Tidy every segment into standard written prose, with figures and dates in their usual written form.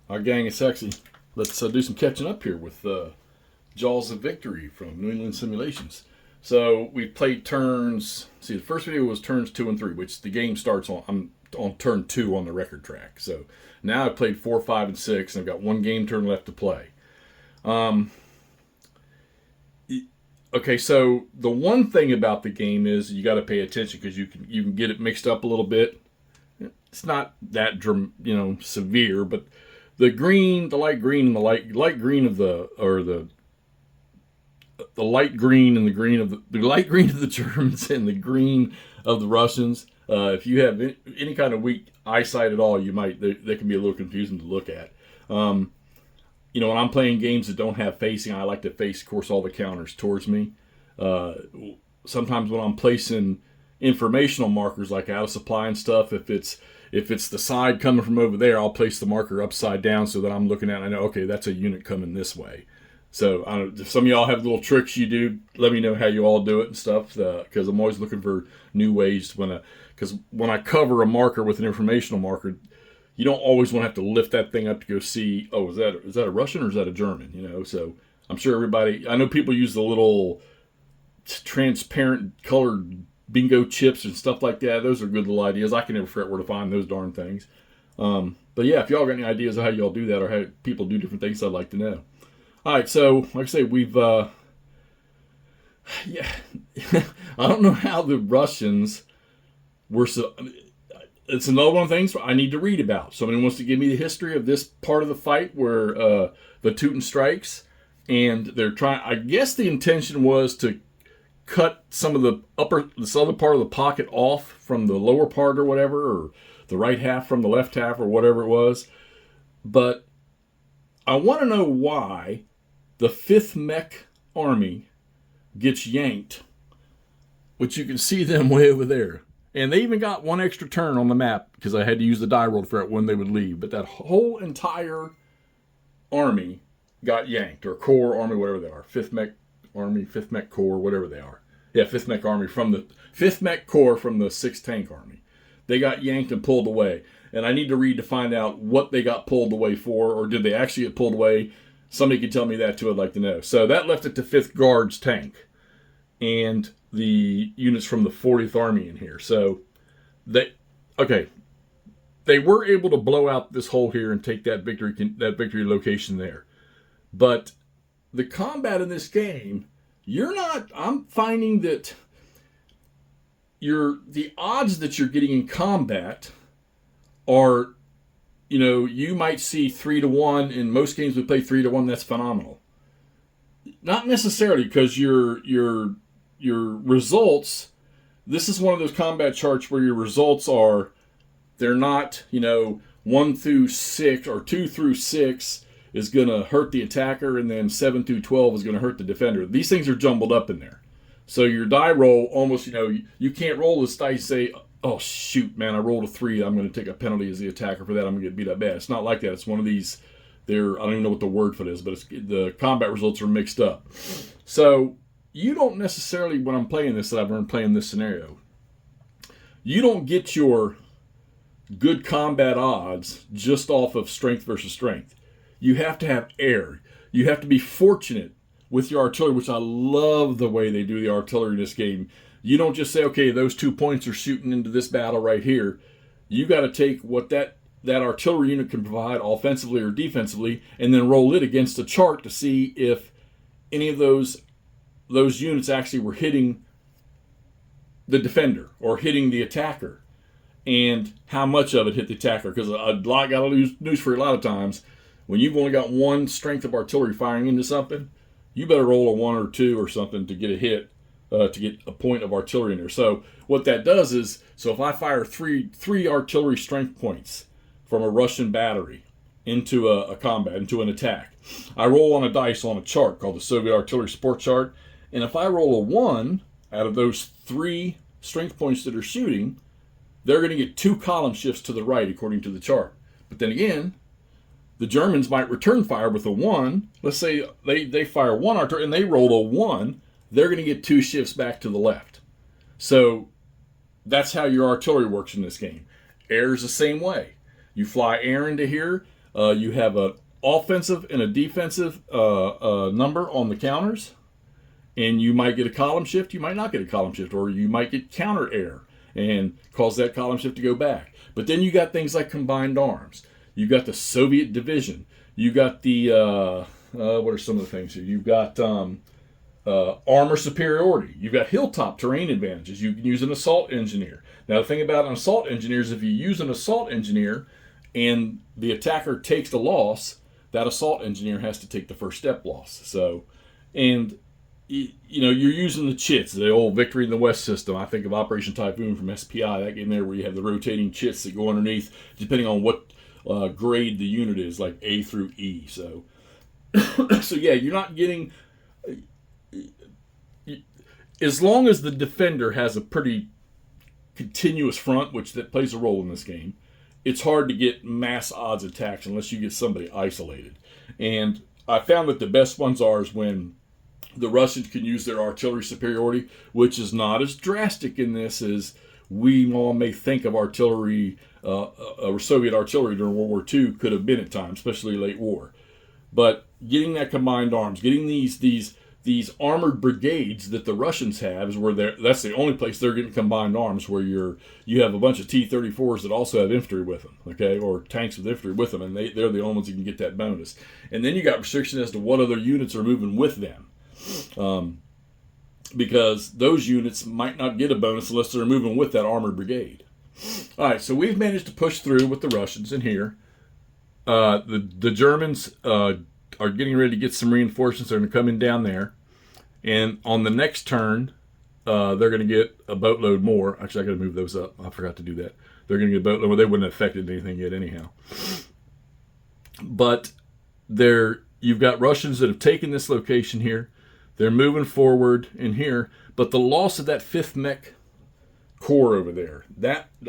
Our gang is sexy. Let's do some catching up here with Jaws of Victory from New England Simulations. So we played turns. See, the first video was turns 2 and 3, which the game starts on. I'm on turn 2 on the record track. So now I've played 4, 5, and 6, and I've got one game turn left to play. Okay, so the one thing about the game is you got to pay attention because you can get it mixed up a little bit. It's not that severe, but the green, the light green, and the light green of the light green and the light green of the Germans and the green of the Russians. If you have any kind of weak eyesight at all, they can be a little confusing to look at. When I'm playing games that don't have facing, I like to face, of course, all the counters towards me. Sometimes when I'm placing informational markers like out of supply and stuff, if it's the side coming from over there, I'll place the marker upside down so that I'm looking at it and I know, okay, that's a unit coming this way. So if some of y'all have little tricks you do, let me know how you all do it and stuff, because I'm always looking for new ways because when I cover a marker with an informational marker, you don't always want to have to lift that thing up to go see, oh, is that a Russian or is that a German? So I'm sure I know people use the little transparent colored bingo chips and stuff like that. Those are good little ideas. I can never figure out where to find those darn things. But yeah, if y'all got any ideas of how y'all do that or how people do different things, I'd like to know. All right, so like I say, we've I don't know how the Russians were so. It's another one of the things I need to read about. Somebody wants to give me the history of this part of the fight where the Teuton strikes, and they're trying. I guess the intention was to cut some of this other part of the pocket off from the lower part or whatever, or the right half from the left half or whatever it was. But I want to know why the 5th Mech Army gets yanked, which you can see them way over there. And they even got one extra turn on the map because I had to use the die roll to figure out when they would leave. But that whole entire army got yanked, or Corps Army, whatever they are. 5th Mech Army, 5th Mech Corps, whatever they are. Yeah, 5th Mech Army from the 5th Mech Corps from the 6th Tank Army. They got yanked and pulled away. And I need to read to find out what they got pulled away for, or did they actually get pulled away? Somebody could tell me that too, I'd like to know. So that left it to 5th Guards Tank and the units from the 40th Army in here. So they were able to blow out this hole here and take that victory location there. But the combat in this game, I'm finding that the odds that you're getting in combat are, you might see 3-1. In most games we play 3-1. That's phenomenal. Not necessarily, because your results. This is one of those combat charts where your results are, they're not 1 through 6 or 2 through 6 is going to hurt the attacker, and then 7 through 12 is going to hurt the defender. These things are jumbled up in there. So your die roll almost, you can't roll this dice and say, oh, shoot, man, I rolled a 3. I'm going to take a penalty as the attacker for that. I'm going to get beat up bad. It's not like that. It's one of these, I don't even know what the word for this, but the combat results are mixed up. So you don't necessarily, when I'm playing this, that I've learned playing this scenario, you don't get your good combat odds just off of strength versus strength. You have to have air. You have to be fortunate with your artillery, which I love the way they do the artillery in this game. You don't just say, okay, those 2 points are shooting into this battle right here. You got to take what that artillery unit can provide offensively or defensively and then roll it against a chart to see if any of those units actually were hitting the defender or hitting the attacker, and how much of it hit the attacker. Because I got news for you a lot of times. When you've only got one strength of artillery firing into something, you better roll a 1 or 2 or something to get a hit, to get a point of artillery in there. So what that does is, if I fire three artillery strength points from a Russian battery into a combat, into an attack, I roll on a dice on a chart called the Soviet Artillery Support Chart, and if I roll a 1 out of those 3 strength points that are shooting, they're going to get 2 column shifts to the right according to the chart. But then again, the Germans might return fire with a 1. Let's say they fire 1 artillery and they roll a 1. They're going to get 2 shifts back to the left. So that's how your artillery works in this game. Air is the same way. You fly air into here. You have an offensive and a defensive number on the counters, and you might get a column shift, you might not get a column shift, or you might get counter error and cause that column shift to go back. But then you got things like combined arms. You got the Soviet division. You got the what are some of the things here? You've got armor superiority. You've got hilltop terrain advantages. You can use an assault engineer. Now the thing about an assault engineer is if you use an assault engineer and the attacker takes the loss, that assault engineer has to take the first step loss. So, and you know, you're using the chits, the old Victory in the West system. I think of Operation Typhoon from SPI, that game there where you have the rotating chits that go underneath, depending on what grade the unit is, like A through E. So, so yeah, you're not getting, as long as the defender has a pretty continuous front, which that plays a role in this game, it's hard to get mass odds attacks unless you get somebody isolated. And I found that the best ones are is when the Russians can use their artillery superiority, which is not as drastic in this as we all may think of artillery, Soviet artillery during World War II could have been at times, especially late war. But getting that combined arms, getting these armored brigades that the Russians have is where that's the only place they're getting combined arms, where you have a bunch of T-34s that also have infantry with them, okay, or tanks with infantry with them, and they're the only ones that can get that bonus. And then you got restriction as to what other units are moving with them. Because those units might not get a bonus unless they're moving with that armored brigade. All right, so we've managed to push through with the Russians in here. The Germans are getting ready to get some reinforcements. They're going to come in down there. And on the next turn, they're going to get a boatload more. Actually, I got to move those up. I forgot to do that. They're going to get a boatload. Well, they wouldn't have affected anything yet anyhow. But you've got Russians that have taken this location here. They're moving forward in here, but the loss of that 5th Mech Corps over there,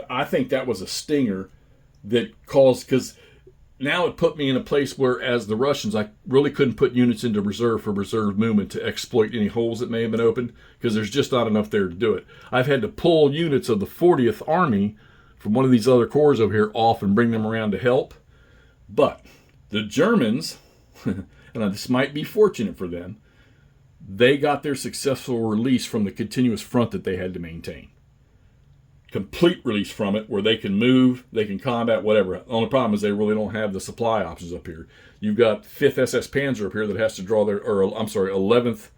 I think that was a stinger that caused, because now it put me in a place where, as the Russians, I really couldn't put units into reserve for reserve movement to exploit any holes that may have been opened, because there's just not enough there to do it. I've had to pull units of the 40th Army from one of these other corps over here off and bring them around to help. But the Germans, and this might be fortunate for them, they got their successful release from the continuous front that they had to maintain. Complete release from it, where they can move, they can combat, whatever. The only problem is they really don't have the supply options up here. You've got 5th SS Panzer up here that has to draw 11th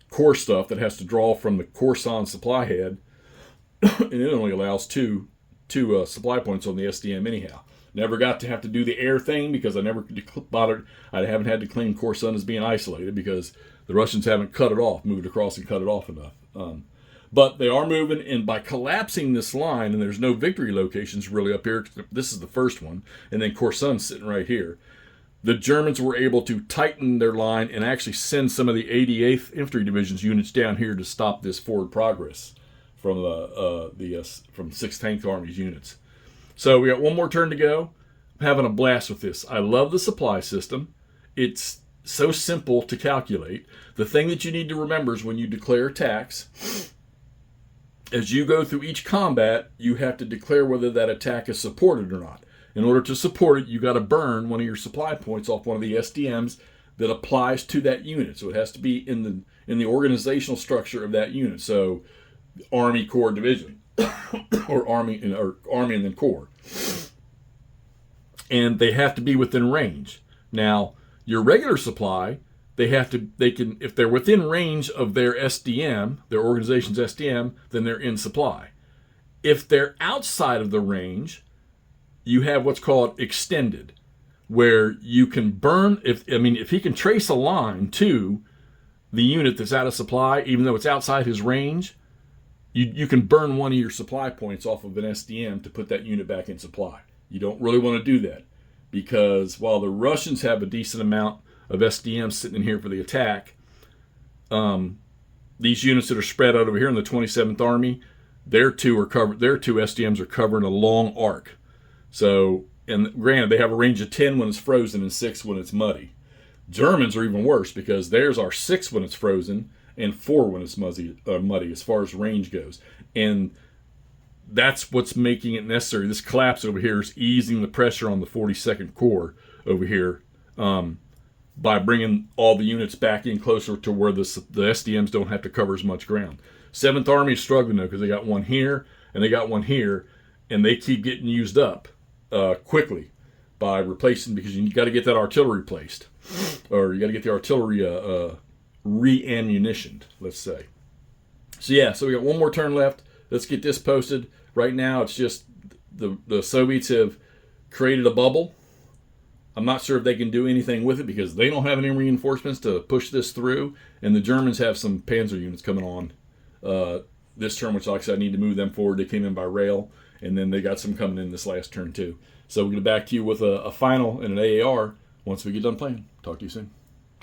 Corps stuff that has to draw from the Corsan supply head, and it only allows two supply points on the SDM anyhow. Never got to have to do the air thing because I never bothered. I haven't had to claim Corsan as being isolated because the Russians haven't moved across and cut it off enough. But they are moving, and by collapsing this line, and there's no victory locations really up here, this is the first one, and then Corsan's sitting right here, the Germans were able to tighten their line and actually send some of the 88th Infantry Division's units down here to stop this forward progress from from 6th Tank Army's units. So we got one more turn to go. I'm having a blast with this. I love the supply system. It's so simple to calculate. The thing that you need to remember is when you declare attacks, as you go through each combat, you have to declare whether that attack is supported or not. In order to support it, you got to burn one of your supply points off one of the SDMs that applies to that unit. So it has to be in the organizational structure of that unit. So Army, Corps, Division, or Army and then Corps, and they have to be within range. Now, your regular supply, if they're within range of their SDM, their organization's SDM, then they're in supply. If they're outside of the range, you have what's called extended, where you can burn, if he can trace a line to the unit that's out of supply, even though it's outside his range, you can burn one of your supply points off of an SDM to put that unit back in supply. You don't really want to do that, because while the Russians have a decent amount of SDMs sitting in here for the attack, these units that are spread out over here in the 27th Army, their two SDMs are covering a long arc. So, and granted, they have a range of 10 when it's frozen and 6 when it's muddy. Germans are even worse, because theirs are 6 when it's frozen and 4 when it's muddy as far as range goes. And that's what's making it necessary. This collapse over here is easing the pressure on the 42nd Corps over here by bringing all the units back in closer to where the SDMs don't have to cover as much ground. 7th Army is struggling though because they got one here and they got one here, and they keep getting used up quickly by replacing, because you got to get that artillery replaced, or you got to get the artillery re-ammunitioned, let's say. So yeah, so we got one more turn left. Let's get this posted. Right now, it's just the Soviets have created a bubble. I'm not sure if they can do anything with it because they don't have any reinforcements to push this through, and the Germans have some panzer units coming on this turn, which, like I said, I need to move them forward. They came in by rail, and then they got some coming in this last turn too. So we'll get back to you with a final and an AAR once we get done playing. Talk to you soon.